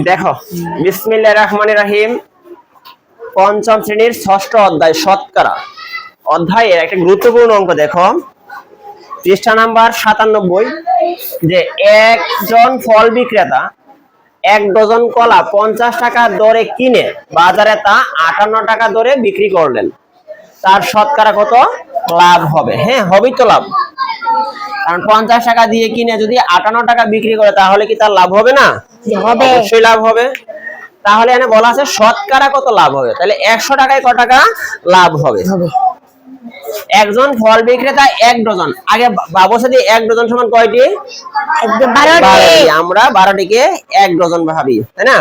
দেখো বিসমিল্লাহির রহমানির রহিম পঞ্চম শ্রেণীর ষষ্ঠ অধ্যায় শতকরা অধ্যায়ের একটা গুরুত্বপূর্ণ অঙ্ক দেখো পৃষ্ঠা নাম্বার 97 যে একজন ফল বিক্রেতা এক ডজন কলা 50 টাকা দরে কিনে বাজারে তা 58 টাকা দরে বিক্রি করলেন, তার শতকরা কত লাভ হবে? হ্যাঁ, হবেই তো লাভ, কারণ 50 টাকা দিয়ে কিনে যদি 58 টাকা বিক্রি করে তাহলে কি তার লাভ হবে না? হবে, অবশ্যই লাভ হবে। তাহলে এখানে বলা আছে শতকরা কত লাভ হবে, তাহলে 100 টাকায় কত টাকা লাভ হবে? একজন ফল বিক্রেতা এক ডজন, আগে বাবুর দিয়ে এক ডজন সমান কয়টি? 12টি। আমরা 12টিকে এক ডজন ভাবি, তাই না?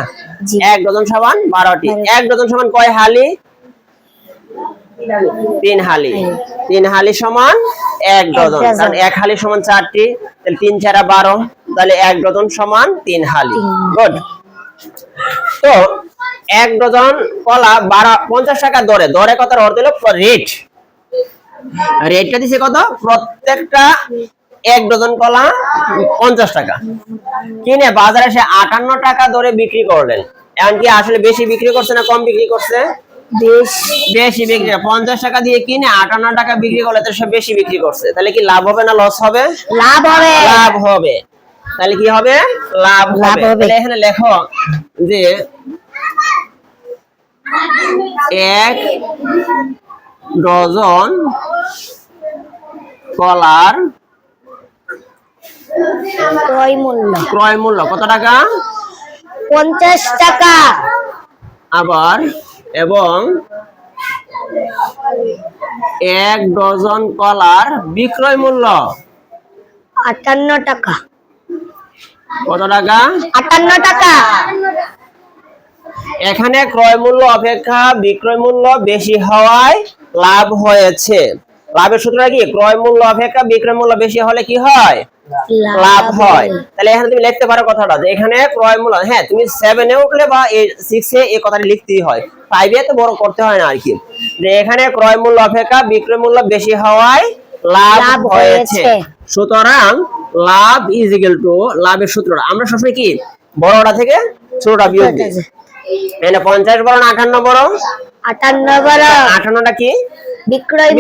এক ডজন সমান 12টি। এক ডজন সমান কয় হালি? 3 হালি। 3 হালি সমান এক ডজন, কারণ এক হালি সমান 4টি, তাহলে 3 4 12, তাহলে এক ডজন সমান 3 হালি। গুড। তো এক ডজন কলা 50 টাকা দরে, দরে কথার অর্থ হলো রেট। রেটটা দিছে কত? প্রত্যেকটা এক ডজন কলা 50 টাকা কিনে বাজারে এসে 58 টাকা দরে বিক্রি করলেন। এখন কি আসলে বেশি বিক্রি করছে না কম বিক্রি করছে? বেশি বিক্রি। 50 টাকা দিয়ে কিনে 58 টাকা বিক্রি করলে তো সে বেশি বিক্রি করছে, তাহলে কি লাভ হবে না লস হবে? লাভ হবে। লাভ হবে। তাহলে কি হবে? লাভ হবে। তাহলে এখানে লেখো যে এক ডজন কলার ক্রয় মূল্য কত টাকা? 50 টাকা। আবার এবং এক ডজন কলার বিক্রয় মূল্য 58 টাকা। কত টাকা? 58 টাকা। এখানে ক্রয় মূল্য অপেক্ষা বিক্রয় মূল্য বেশি হওয়ায় লাভ হয়েছে। লাভের সূত্রটা কি? ক্রয় মূল্য অপেক্ষা বিক্রয় মূল্য বেশি হলে কি হয়? লাভ হয়। তাহলে এখানে তুমি লিখতে পারো কথাটা যে এখানে ক্রয় মূল্য, হ্যাঁ তুমি 7 এ উঠলে বা 6 এ এই কথাটা লিখতেই হয়, 5 এ তো বড় করতে হয় না আর কি, যে এখানে ক্রয় মূল্য অপেক্ষা বিক্রয় মূল্য বেশি হওয়ায় লাভ হয়েছে। সুতরাং লাভ ইজ ইকুয়াল টু, লাভের সূত্রটা আমরা সবসময় কি বড়টা থেকে ছোটটা বিয়োগ দিই। এখানে 50 বড় না 58 বড়? 58 বড়। 58টা কি? বিক্রয়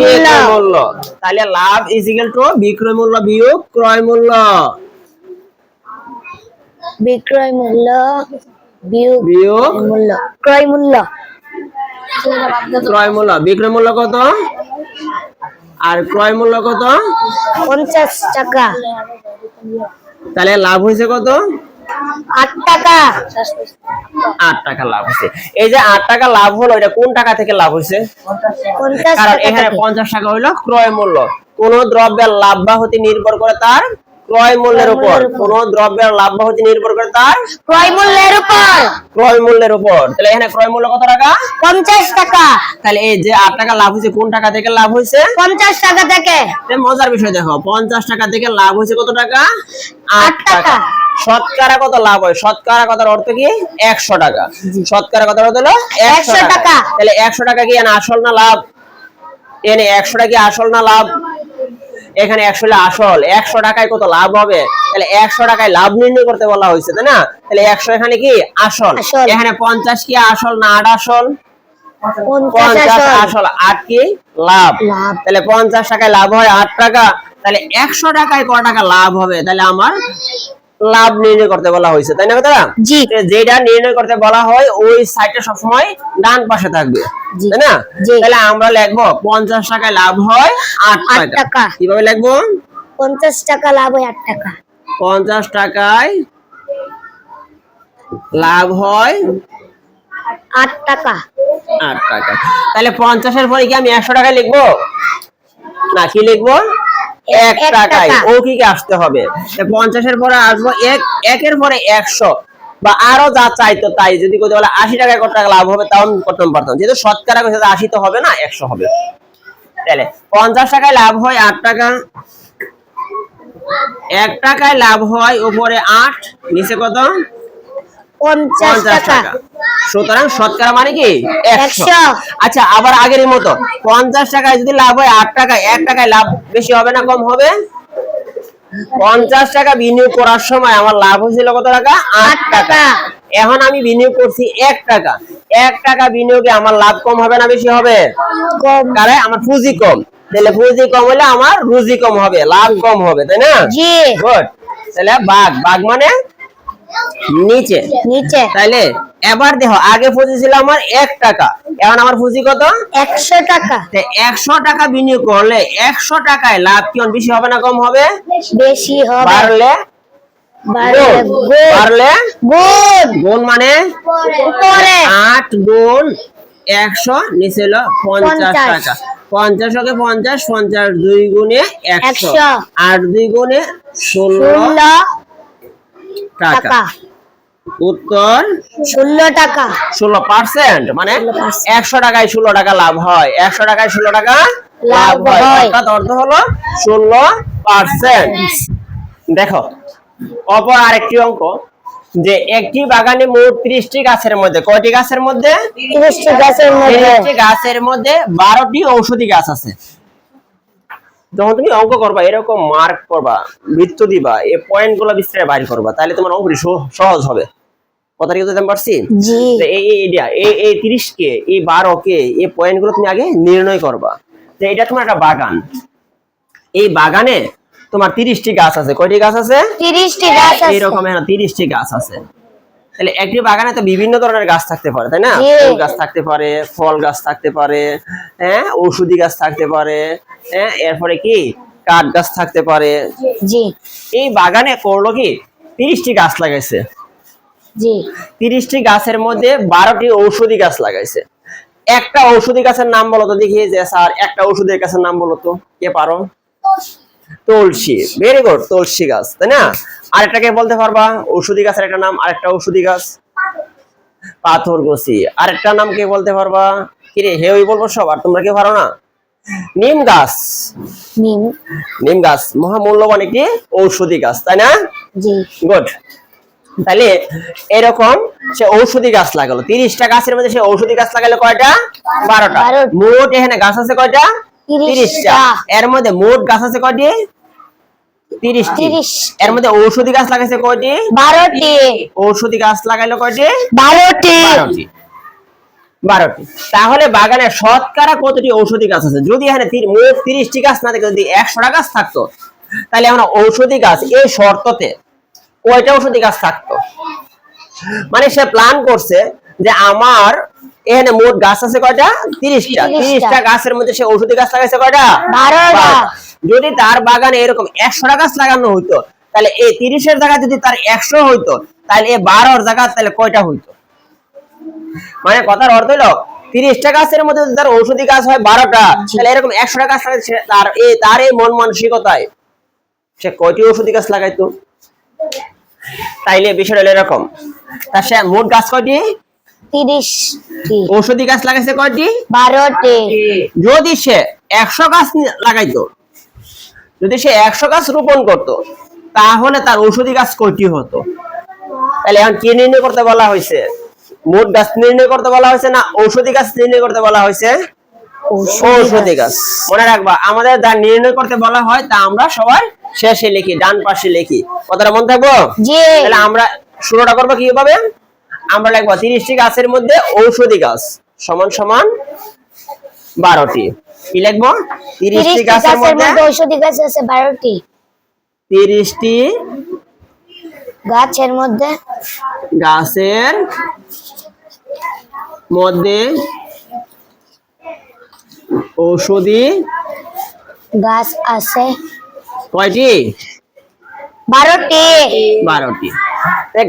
মূল্য। তাহলে লাভ ইজ ইকুয়াল টু বিক্রয় মূল্য বিয়োগ ক্রয় মূল্য। বিক্রয় মূল্য বিয়োগ মূল্য ক্রয় মূল্য। ক্রয় মূল্য, বিক্রয় মূল্য কত আর ক্রয় মূল্য কত? 50 টাকা। তাহলে লাভ হয়েছে কত? 8 টাকা। 8 টাকা লাভ হয়েছে। এই যে 8 টাকা লাভ হলো, এটা কোন টাকা থেকে লাভ হয়েছে? 50 কারণ টাকা। এখানে 50 টাকা হলো ক্রয় মূল্য। কোন দ্রব্যের লাভ বা ক্ষতি নির্ভর করে তার ক্রয় মূল্যের উপর। কোন দ্রব্যের লাভ বা ক্ষতি নির্ভর করে তার ক্রয় মূল্যের উপর। ক্রয় মূল্যের উপর। তাহলে এখানে ক্রয় মূল্য কত টাকা? 50 টাকা। তাহলে এই যে 8 টাকা লাভ হয়েছে কোন টাকা থেকে লাভ হয়েছে? 50 টাকা থেকে। মজার বিষয় দেখো, 50 টাকা থেকে লাভ হয়েছে কত টাকা? 8 টাকা। শতকরা কত লাভ হয়? শতকরা কথার অর্থ কি? 100 টাকা। শতকরা কথার অর্থ হলো 100 টাকা। তাহলে 100 টাকা কি এখানে আসল না লাভ? এখানে 100 টাকা কি আসল না লাভ? এখানে 100 হলো আসল। 100 টাকায় কত লাভ হবে? তাহলে 100 টাকায় লাভ নির্ণয় করতে বলা হয়েছে, তাই না? তাহলে 100 এখানে কি আসল। এখানে 50 কি আসল না 8 আসল? 50 আসল, 8 কি লাভ। তাহলে 50 টাকায় লাভ হয় 8 টাকা। তাহলে 100 টাকায় কত টাকা লাভ হবে? তাহলে আমার লাভ নির্ণয় করতে বলা হয়েছে, তাই না কথা? জি। যেটা নির্ণয় করতে বলা হয় ওই সাইডটা সবসময় ডান পাশে থাকবে, তাই না? তাহলে আমরা লিখবো 50 টাকায় লাভ হয় 8 টাকা। কিভাবে লিখবো? 50 টাকা লাভ হয় 8 টাকা। 50 টাকায় লাভ হয় 8 টাকা। 8 টাকা। তাহলে 50 এর পরে কি আমি 100 টাকা লিখবো না কি লিখবো? 1 টাকায়। ও কি আসতে হবে? 50 এর পরে আসবো 1, 1 এর পরে 100 বা আরো যা চাইতো তাই। যদি কইতে বলে 80 টাকায় কত টাকা লাভ হবে তাও আমি করতে পারতাম, যেহেতু শতকরা কইছে 80 তো হবে না, 100 হবে। তাহলে 50 টাকায় লাভ হয় 8 টাকা। 1 টাকায় লাভ হয় উপরে 8, নিচে কত? 50 টাকা। সুতরাং শতকরা মানে কি 100। আচ্ছা, আবার আগের মতো 50 টাকায় যদি লাভ হয় 8 টাকায়, 1 টাকায় লাভ বেশি হবে না কম হবে? 50 টাকা বিনিয়োগ করার সময় আমার লাভ হয়েছিল কত টাকা? 8 টাকা। এখন আমি বিনিয়োগ করছি 1 টাকা। 1 টাকা বিনিয়োগে আমার লাভ কম হবে না বেশি হবে? কম। কারণ আমার পুঁজি কম। তাহলে পুঁজি কম হলে আমার রুজি কম হবে, লাভ কম হবে, তাই না? জি। গুড। তাহলে বাঘ, বাঘ মানে নিচে। নিচে। তাইলে এবার দেখো, আগে পুঁজি ছিল আমার 1 টাকা, এখন আমার পুঁজি কত? 100 টাকা। 100 টাকা বিনিয়োগ করলে 100 টাকায় লাভ কি বেশি হবে না কম হবে? বেশি হবে। বাড়লে গুণ। বাড়লে গুণ। গুণ মানে উপরে। 8 গুণ 100 নিচে হলো 50 50 টাকা। 50 ওকে 50, 50 2 গুণে 100, 8 2 গুণে 16 টাকা। টাকা। উত্তর 16 টাকা। 16%, মানে 100 টাকায় 16 টাকা লাভ হয়। 100 টাকায় 16 টাকা লাভ লাভ হয়, হয়। অর্থাৎ অর্থ হলো 16%। দেখো অপর আরেকটি অঙ্ক, যে একটি বাগানে মোট 30টি গাছের মধ্যে কয়টি গাছের মধ্যে? 30টি গাছের মধ্যে 30টি গাছের মধ্যে 12টি ঔষধি গাছ আছে। যখন তুমি অঙ্ক করবা এরকম মার্ক করবা, বৃত্ত দিবা, এই পয়েন্ট গুলো বিস্তারে বাইর করবা, তাহলে তোমার অঙ্কটি সহজ হবে। কথা কি বুঝতে পারছি? জি। এই 30 কে, এই 12 কে, এই পয়েন্ট গুলো তুমি আগে নির্ণয় করবা। যে এটা তোমার একটা বাগান, এই বাগানে তোমার 30টি গাছ আছে। কয়টি গাছ আছে? 30টি গাছ আছে। এইরকম 30টি গাছ আছে। তাহলে একটি বাগানে তো বিভিন্ন ধরনের গাছ থাকতে পারে, তাই না? ফুল গাছ থাকতে পারে, ফল গাছ থাকতে পারে, হ্যাঁ, ঔষধি গাছ থাকতে পারে, হ্যাঁ, এরপরে কি কাঠ গাছ থাকতে পারে। জি। এই বাগানে করলো কি 30টি গাছ লাগাইছে। জি। 30টি গাছের মধ্যে 12টি ঔষধি গাছ লাগাইছে। একটা ঔষধি গাছের নাম বলো তো দেখি। যে স্যার একটা ঔষধি গাছের নাম বলো তো, কে পারো? তুলসী। ভেরি গুড, তুলসী গাছ, তাই না? আরেকটাকে বলতে পারবা ঔষধি গাছের একটা নাম? আরেকটা ঔষধি গাছ পাথরকুচি। আরেকটা নাম কে বলতে পারবা? কি রে, হে ওই বলবো সব, আর তোমরা কি পারো না? নিম গাছ। নিম। নিম গাছ মহামূল্যবান একটি ঔষধি গাছ, তাই না? জি। গুড। তাহলে এরকম সে ঔষধি গাছ লাগালো। 30টা গাছের মধ্যে সে ঔষধি গাছ লাগালো কয়টা? 12টা। মোট এখানে গাছ আছে কয়টা? 30টা। এর মধ্যে মোট গাছ আছে কয়টি? 30টি। এর মধ্যে ঔষধি গাছ লাগাইছে কয়টি? 12টি। ঔষধি গাছ লাগাইলো কয়টি? 12টি। 12টি। তাহলে বাগানে শতকরা কতটি ঔষধি গাছ আছে? যদি এখানে মোট 30টি গাছ না থাকে, যদি 100টা গাছ থাকতো, তাহলে আমরা ঔষধি গাছ এই শর্ততে কয়টা ঔষধি গাছ থাকতো? মানে সে প্ল্যান করছে যে আমার এখানে মোট গাছ আছে কয়টা? 30টা। 30টা গাছের মধ্যে সে ঔষধি গাছ লাগাইছে কয়টা? 12টা। যদি তার বাগানে এরকম 100টা গাছ লাগানো হইতো, তাহলে এই 30-এর জায়গায় যদি তার 100 হইতো, তাহলে এই 12-এর জায়গায় তাহলে কয়টা হইতো? মানে কথার অর্থ হলো 30টা গাছের মধ্যে যদি তার ঔষধি গাছ হয় 12টা, তাহলে এরকম 100টা গাছ লাগাইছে, তার এই মন মানসিকতায় সে কয়টি ঔষধি গাছ লাগাইতো? তাইলে বিষয়টা হলো এরকম। তার সে মোট গাছ কয়টি? 30টি। ঔষধি গাছ লাগাইছে কয়টি? 12টি। যদি সে 100 গাছ লাগাইতো, যদি সে 100 গাছ রোপণ করতো, তাহলে তার ঔষধি গাছ কয়টি হতো? তাহলে এখন কি নির্ণয় করতে বলা হয়েছে? মোট গাছ নির্ণয় করতে বলা হয়েছে না ঔষধি গাছ নির্ণয় করতে বলা হয়েছে? ঔষধি গাছ। মনে রাখবা, আমাদের যা নির্ণয় করতে বলা হয় তা আমরা সবাই শেষে লিখি, ডান পাশে লিখি। কথাটা মনে থাকবো? জি। তাহলে আমরা শুরুটা করবো কিভাবে? আমরা লিখবো 30টি গাছের মধ্যে ঔষধি গাছ সমান সমান 12টি। কি লিখবো? 30টি গাছের মধ্যে ঔষধি গাছ আছে 12টি। 30টি গাছের মধ্যে ঔষধি গাছ আছে কয়টি? 12টি। 12টি।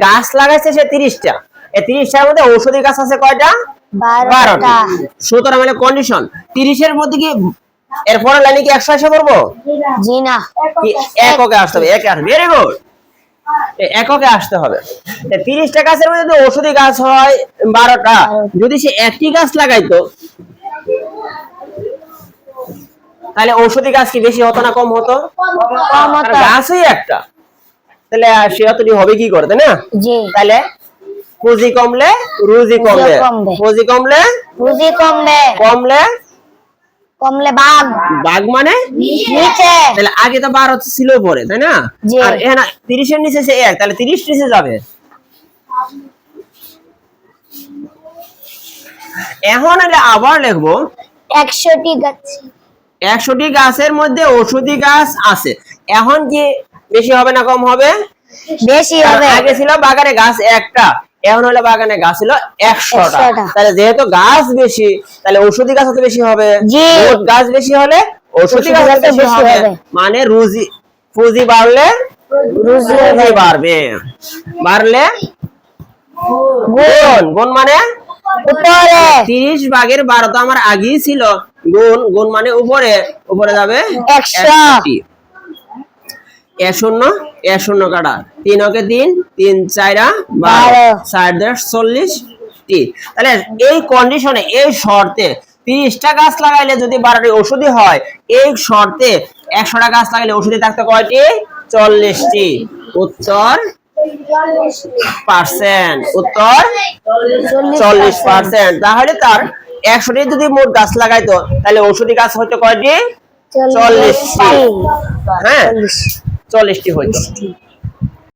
গাছ লাগাইছে সে 30টা। এই 30টার মধ্যে ঔষধি গাছ আছে কয়টা? 12টা। সুতরাং মানে কন্ডিশন 30-এর মধ্যে কি এরপরে লাইনে কি 100 এসে পড়বো? জি না। কি এককে আসতে হবে? একে আসবে। ভেরি গুড, এককে আসতে হবে। 30টা গাছের মধ্যে যদি ঔষধি গাছ হয় 12টা, যদি সে একটি গাছ লাগাইতো, তাহলে ঔষধি গাছ কি বেশি হতো না কম হতো? কম হতো। গাছই একটা, তাহলে সে অতটি হবে কি করে, তাই না? জি। তাহলে পুঁজি কমলে রুজি কমবে, পুঁজি কমলে রুজি কমবে, কমলে কমলে বাঘ বাঘ মানে নিচে তাহলে আগে তো 12 ছিল পরে, তাই না? জি। আর এখানে 30 এর নিচে সে 1, তাহলে 30 নিচে যাবে। এখন এটা আবার লিখবো 100টি গাছ 100টি গাছের মধ্যে ঔষধি গাছ আছে। এখন কি বেশি হবে না কম হবে? বেশি হবে আগে ছিল বাগানে গাছ একটা, এখন হলো বাগানে গাছ ছিল 100টা। 100টা। তাহলে যেহেতু গাছ বেশি, তাহলে ঔষধি গাছ তো বেশি হবে। জি। মোট গাছ বেশি হলে ঔষধি গাছ গাছও বেশি বেশি হবে। হবে। মানে পুঁজি বাড়লে রুজি পুঁজি বাড়বে, বাড়লে গুণ, গুণ মানে উপরে 30 ভাগের 12 তো আমার আগেই ছিল, গুণ, গুণ মানে উপরে, উপরে যাবে 100 100টি। এ শূন্য কাটা, 3 ওকে 3, 3 4 12, 4 10 40টি। তাহলে এই কন্ডিশনে, এই শর্তে 30টা গাছ লাগাইলে যদি 12টি ঔষধি হয়, এই শর্তে 100টা গাছ লাগাইলে ঔষধি থাকতে কয়টি? 40টি। উত্তর পার্সেন্ট, উত্তর 40%। তাহলে তার 100টি যদি মোট গাছ লাগাইতো, তাহলে ঔষধি গাছ হইতো কয়টি? 40টি। হ্যাঁ, 40টি হইতো।